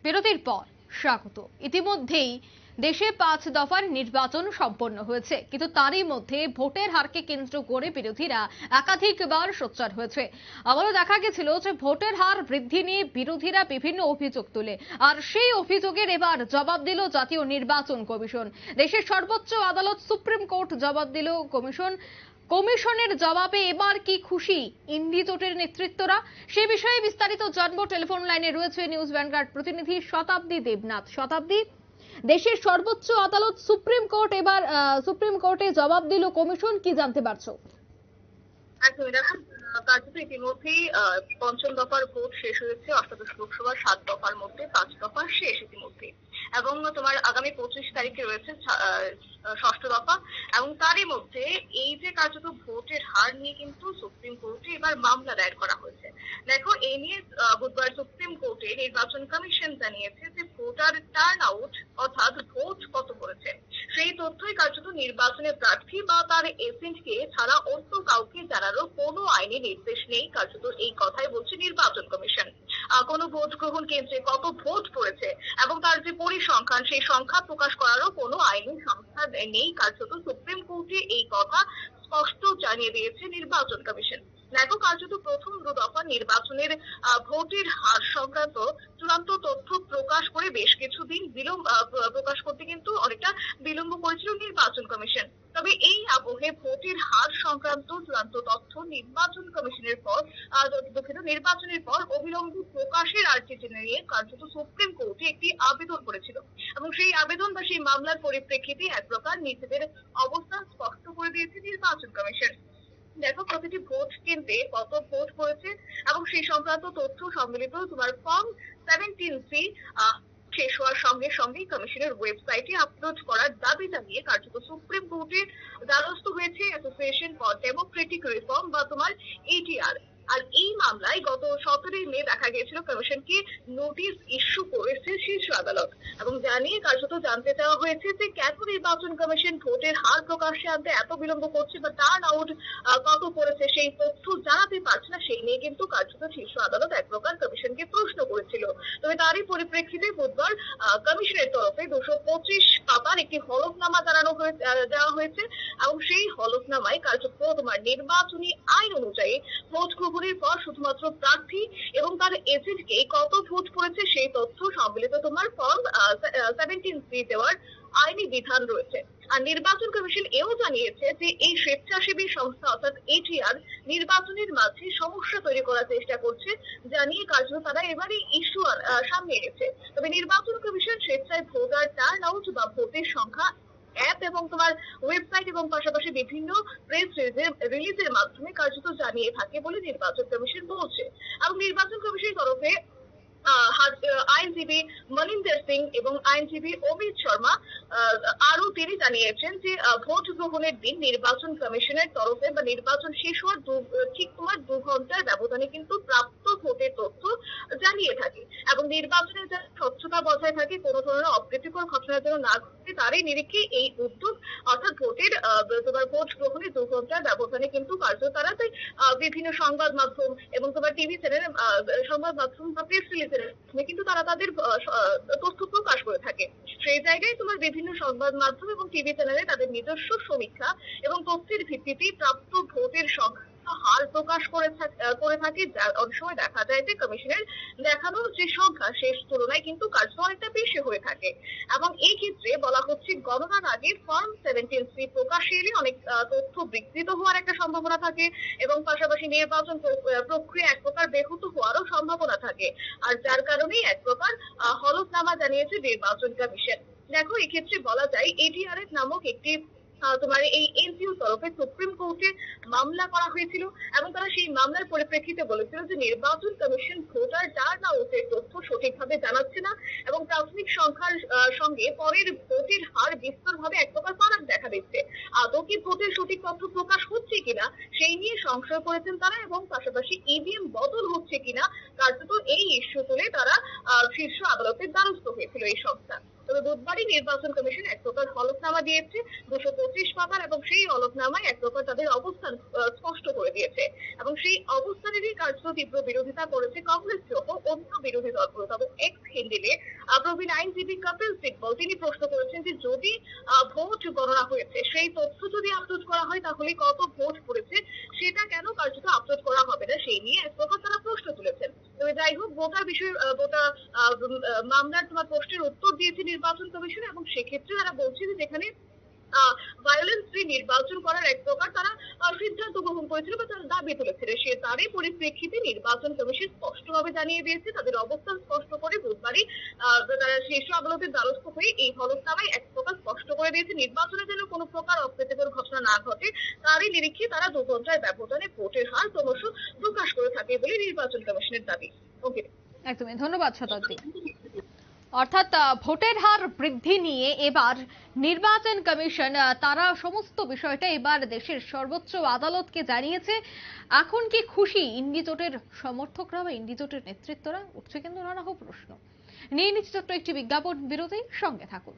বিরতির পর স্বাগত। ইতিমধ্যেই দেশে 5 দফার নির্বাচন সম্পন্ন হয়েছে, কিন্তু তারই মধ্যে ভোটের হারকে কেন্দ্র করে বিরোধীরা একাধিকবার সোচ্চার হয়েছে। আবারও দেখা গেছিল যে ভোটের হার বৃদ্ধি নিয়ে বিরোধীরা বিভিন্ন অভিযোগ তোলে, আর সেই অভিযোগের এবার জবাব দিল জাতীয় নির্বাচন কমিশন। দেশের সর্বোচ্চ আদালত সুপ্রিম কোর্ট জবাব দিল কমিশনের জবাবে এবার কি খুশি ইন্ডি জোটের নেতৃত্বরা? সে বিষয়ে বিস্তারিত জানবো। টেলিফোন লাইনে রয়েছে নিউজ ভ্যানগার্ড প্রতিনিধি শতাব্দী দেবনাথ। শতাব্দী, দেশের সর্বোচ্চ আদালত সুপ্রিম কোর্টে জবাব দিল কমিশন, কি জানতে পারছো? কার্যত ইতিমধ্যেই পঞ্চম দফার ভোট শেষ হয়েছে। অষ্টাদশ লোকসভার 7 দফার মধ্যে 5 দফা শেষ ইতিমধ্যে, এবং তোমার আগামী 25 তারিখে রয়েছে ষষ্ঠ দফা। এবং তারই মধ্যে এই যে কার্যত ভোটের হার নিয়ে কিন্তু সুপ্রিম কোর্টে এবার মামলা দায়ের করা হয়েছে। দেখো, এই নিয়ে বুধবার সুপ্রিম কোর্টে নির্বাচন কমিশন জানিয়েছে যে ভোটার টার্ন আউট অর্থাৎ ভোট কত করেছে সেই তথ্যই কার্যত নির্বাচনের প্রার্থী বা তার এজেন্টকে ছাড়া অন্য কাউকে জানারও কোনো আইনি নির্দেশ নেই। কার্যত এই কথাই বলছে নির্বাচন কমিশন। কোনো ভোট গ্রহণ কেন্দ্রে কত ভোট পড়েছে এবং তার যে পরিসংখ্যান সেই সংখ্যা প্রকাশ করারও কোনো আইনি সংস্থা নেই। কার্যত সুপ্রিম কোর্টে এই কথা স্পষ্ট জানিয়ে দিয়েছে নির্বাচন কমিশন। দেখো, কার্যত প্রথম 2 দফা নির্বাচনের ভোটের হার সংক্রান্ত চূড়ান্ত তথ্য প্রকাশ করে বেশ কিছুদিন প্রকাশ করতে কিন্তু অনেকটা বিলম্ব করেছিল নির্বাচন কমিশন। তবে এই আবহে ভোটের হার সংক্রান্ত চূড়ান্ত তথ্য নির্বাচনের পর অবিলম্বে প্রকাশের আর্জি নিয়ে কার্যত সুপ্রিম কোর্টে একটি আবেদন করেছিল, এবং সেই আবেদন বা সেই মামলার পরিপ্রেক্ষিতে এক প্রকার নিজেদের অবস্থান স্পষ্ট করে দিয়েছে নির্বাচন কমিশন। দেখো, প্রতিটি ভোট কেন্দ্রে কত ভোট পড়েছে এবং সেই সংক্রান্ত তথ্য সম্মিলিত তোমার ফর্ম 17C শেষ হওয়ার সঙ্গে সঙ্গে কমিশনের ওয়েবসাইটে আপলোড করার দাবি জানিয়ে কার্যত সুপ্রিম কোর্টে দ্বারস্থ হয়েছে অ্যাসোসিয়েশন ফর ডেমোক্রেটিক রিফর্ম বা তোমার ATR। আর এই মামলায় গত 17 মে দেখা গিয়েছিল কমিশনকে নোটিশ ইস্যু করেছে শীর্ষ আদালত, এবং জানিয়ে কার্যত জানতে চাওয়া হয়েছে যে কেন নির্বাচন কমিশন ভোটের হার প্রকাশ্যে আনতে এত বিলম্ব করছে বা টার্ন আউট কত পড়েছে সেই তথ্য জানাতে পারছে না। সেই নিয়ে কিন্তু কার্যত শীর্ষ আদালত এক প্রকার কমিশনকে প্রশ্ন করেছিল। তবে তারই পরিপ্রেক্ষিতে বুধবার কমিশনের তরফে 225 পাতার একটি হলফনামা দেওয়া হয়েছে, এবং সেই হলফনামায় কার্যত তোমার নির্বাচনী আইন অনুযায়ী ভোট গ্রহণের পর শুধুমাত্র প্রার্থী এবং তার এজেন্টকে কত ভোট পড়েছে সেই তথ্য সম্মিলিত তোমার ফর্ম 17C দেওয়ার আইনি বিধান রয়েছে। আর নির্বাচন কমিশন এও জানিয়েছে যে এই স্বেচ্ছাসেবী সংস্থা অর্থাৎ ATR নির্বাচনের মাঝে সমস্যা তৈরি করার চেষ্টা করছে, জানিয়ে কার্যত তারা এবারে ইস্যু সামনে এনেছে। তবে নির্বাচন কমিশন স্বেচ্ছায় ভোটার টার্ন আউট বা ভোটের সংখ্যা অ্যাপ এবং তোমার ওয়েবসাইট এবং পাশাপাশি বিভিন্ন প্রেস রিলিজের মাধ্যমে কার্যত জানিয়ে থাকে বলে নির্বাচন কমিশন বলছে। এবং নির্বাচন কমিশনের তরফে আইনজীবী মনিন্দর সিং এবং আইনজীবী অমিত শর্মা আরো তিনি জানিয়েছেন যে ভোট গ্রহণের দিন নির্বাচন কমিশনের তরফে বা নির্বাচন শেষ হওয়ার ঠিক তোমার 2 ঘন্টার ব্যবধানে কিন্তু প্রাপ্ত ভোটের তথ্য জানিয়ে থাকে, এবং নির্বাচনের যে স্বচ্ছতা বজায় থাকে, কোনো ধরনের অপ্রীতিকর ঘটনা যেন না ঘটে তারই নিরিখে এই উদ্যোগ। অর্থাৎ ভোট গ্রহণের 2 ঘন্টার ব্যবধানে কিন্তু তারা বিভিন্ন সংবাদ মাধ্যম এবং তোমার টিভি চ্যানেল সংবাদ মাধ্যম বা প্রেস রিলিজের কিন্তু তারা তাদের তথ্য প্রকাশ করে থাকে। সেই জায়গায় তোমার বিভিন্ন সংবাদ মাধ্যম এবং টিভি চ্যানেলে তাদের নিজস্ব সমীক্ষা এবং তথ্যের ভিত্তিতে প্রাপ্ত ভোটের সংখ্যা হার প্রকাশ করে থাকে, যার অনেক সময় দেখা যায় যে কমিশনের দেখানো যে সংখ্যা শেষ তুলনায় কিন্তু কার্যত অনেকটা বেশি হয়ে থাকে। এবং এই ক্ষেত্রে বলা হচ্ছে গণনার আগে ফর্ম 17C প্রকাশে এলে অনেক তথ্য বিকৃত হওয়ার একটা সম্ভাবনা থাকে, এবং পাশাপাশি নির্বাচন প্রক্রিয়া এক প্রকার ব্যাহত হওয়ারও সম্ভাবনা থাকে, আর যার কারণেই এক প্রকার হলফনামা জানিয়েছে নির্বাচন কমিশন। দেখো, এক্ষেত্রে বলা যায় ATR নামক একটি তোমার এই NGO তরফে সুপ্রিম কোর্টে মামলা করা হয়েছিল, এবং তারা সেই মামলার পরিপ্রেক্ষিতে বলেছিল যে নির্বাচন কমিশন ভোটার টার্ন আউটের তথ্য সঠিকভাবে জানাচ্ছে না, এবং প্রাথমিক সংখ্যার সঙ্গে পরের ভোটের হার বিস্তরভাবে এক প্রকার ফারাক দেখা দিচ্ছে। আদৌ কি ভোটের সঠিক তথ্য প্রকাশ হচ্ছে কিনা সেই নিয়ে সংশয় করেছেন তারা, এবং পাশাপাশি EVM বদল হচ্ছে কিনা কার্যত এই ইস্যু তুলে তারা শীর্ষ আদালতের দ্বারস্থ হয়েছিল এই সংস্থা। তবে বুধবারই নির্বাচন কমিশন এক প্রকার হলফনামা দিয়েছে 225 পাতার, এবং সেই হলফনামায় এক প্রকার তাদের অবস্থান স্পষ্ট করে দিয়েছে। এবং সেই অবস্থানেরই কার্যত তীব্র বিরোধিতা করেছে কংগ্রেস সহ অন্য বিরোধী দলগুলো। তবে এক্স হ্যান্ডেলে প্রবীণ আইনজীবী কপিল সিব্বল তিনি প্রশ্ন করেছেন যে যদি ভোট গণনা হয়েছে সেই তথ্য যদি আপলোড করা হয় তাহলে কত ভোট পড়েছে সেটা কেন কার্যত আপলোড করা হবে না, সেই নিয়ে এক প্রকার তারা প্রশ্ন তুলেছেন। তবে যাই হোক, ভোটার বিষয়ে মামলার তোমার প্রশ্নের উত্তর দিয়েছে নির্বাচন কমিশন, এবং সেক্ষেত্রে তারা বলছে যে যেখানে ভায়োলেন্স ফ্রি নির্বাচন করার এক প্রকার তারা সিদ্ধান্ত গ্রহণ করেছিল বা তারা দাবি তুলেছিল, সে তারই পরিপ্রেক্ষিতে নির্বাচন কমিশন স্পষ্টভাবে জানিয়ে দিয়েছে তাদের অবস্থান স্পষ্ট করে বুধবারই তারা শীর্ষ আদালতের দ্বারস্থ হয়ে এই হলফনামায় এক প্রকার স্পষ্ট করে দিয়েছে নির্বাচনে যেন কোনো প্রকার অপ্রীতিকর ঘটনা না ঘটে তারই নিরীক্ষে তারা 2 ঘন্টার ব্যবধানে ভোটের হার ক্রমশ প্রকাশ করে থাকে বলে নির্বাচন কমিশনের দাবি। ওকে, একদমই ধন্যবাদ শতাব্দী। অর্থাৎ ভোটের হার বৃদ্ধি নিয়ে এবার নির্বাচন কমিশন তারা সমস্ত বিষয়টা এবার দেশের সর্বোচ্চ আদালতকে জানিয়েছে। এখন কি খুশি ইন্ডি জোটের সমর্থকরা বা ইন্ডি জোটের নেতৃত্বরা? উঠছে কিন্তু নানা প্রশ্ন। নিয়ে নিচ্ছে ছোট্ট একটি বিজ্ঞাপন বিরতি, সঙ্গে থাকুন।